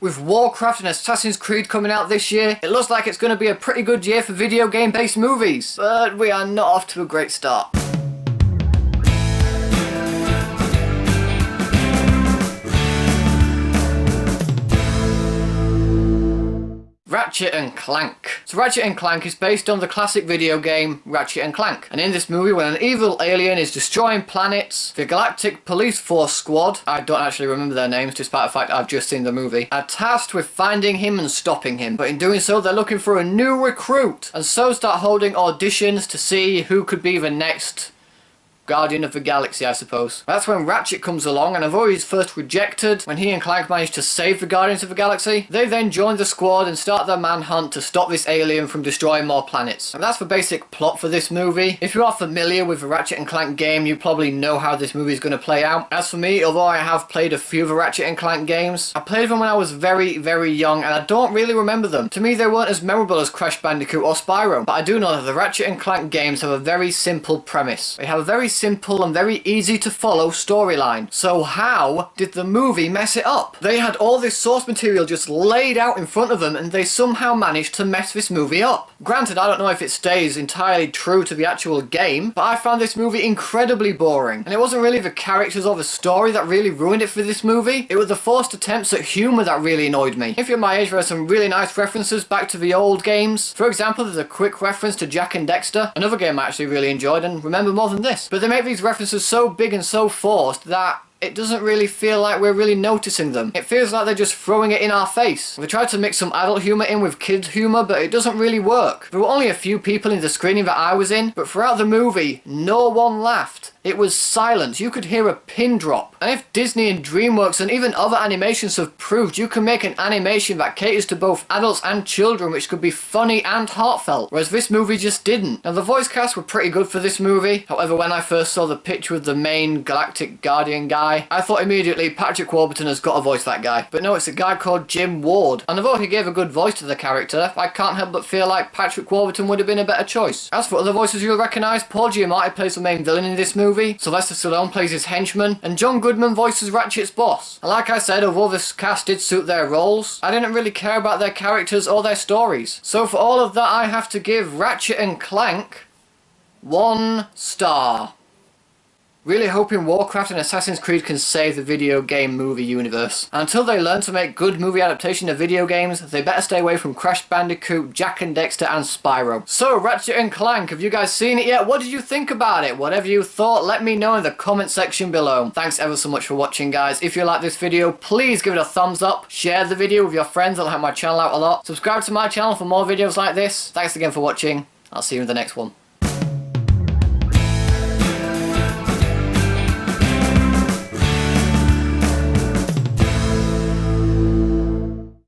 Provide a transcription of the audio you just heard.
With Warcraft and Assassin's Creed coming out this year, it looks like it's going to be a pretty good year for video game based movies. But we are not off to a great start. Ratchet & Clank. So Ratchet & Clank is based on the classic video game Ratchet & Clank. And in this movie, when an evil alien is destroying planets, the Galactic Police Force Squad, I don't actually remember their names despite the fact I've just seen the movie, are tasked with finding him and stopping him. But in doing so, they're looking for a new recruit, and so start holding auditions to see who could be the next Guardian of the Galaxy, I suppose. That's when Ratchet comes along, and although he's first rejected, when he and Clank manage to save the Guardians of the Galaxy, they then join the squad and start their manhunt to stop this alien from destroying more planets. And that's the basic plot for this movie. If you are familiar with the Ratchet & Clank game, you probably know how this movie is going to play out. As for me, although I have played a few of the Ratchet & Clank games, I played them when I was very, very young, and I don't really remember them. To me, they weren't as memorable as Crash Bandicoot or Spyro, but I do know that the Ratchet & Clank games have a very simple premise. They have a very simple and very easy to follow storyline. So how did the movie mess it up? They had all this source material just laid out in front of them, and they somehow managed to mess this movie up. Granted, I don't know if it stays entirely true to the actual game, but I found this movie incredibly boring. And it wasn't really the characters or the story that really ruined it for this movie. It was the forced attempts at humour that really annoyed me. If you're my age, there are some really nice references back to the old games. For example, there's a quick reference to Jak and Daxter, another game I actually really enjoyed and remember more than this. But they make these references so big and so forced that it doesn't really feel like we're really noticing them. It feels like they're just throwing it in our face. They tried to mix some adult humour in with kids humour, but it doesn't really work. There were only a few people in the screening that I was in, but throughout the movie, no one laughed. It was silent. You could hear a pin drop. And if Disney and DreamWorks and even other animations have proved you can make an animation that caters to both adults and children, which could be funny and heartfelt, whereas this movie just didn't. Now the voice cast were pretty good for this movie. However, when I first saw the picture of the main Galactic Guardian guy, I thought immediately Patrick Warburton has got to voice that guy. But no, it's a guy called Jim Ward. And although he gave a good voice to the character, I can't help but feel like Patrick Warburton would have been a better choice. As for other voices you'll recognise, Paul Giamatti plays the main villain in this movie, Sylvester Stallone plays his henchman, and John Goodman voices Ratchet's boss. And like I said, although this cast did suit their roles, I didn't really care about their characters or their stories. So for all of that, I have to give Ratchet & Clank 1 star. Really hoping Warcraft and Assassin's Creed can save the video game movie universe. And until they learn to make good movie adaptation of video games, they better stay away from Crash Bandicoot, Jak and Daxter and Spyro. So, Ratchet & Clank, have you guys seen it yet? What did you think about it? Whatever you thought, let me know in the comment section below. Thanks ever so much for watching, guys. If you like this video, please give it a thumbs up. Share the video with your friends, it'll help my channel out a lot. Subscribe to my channel for more videos like this. Thanks again for watching. I'll see you in the next one.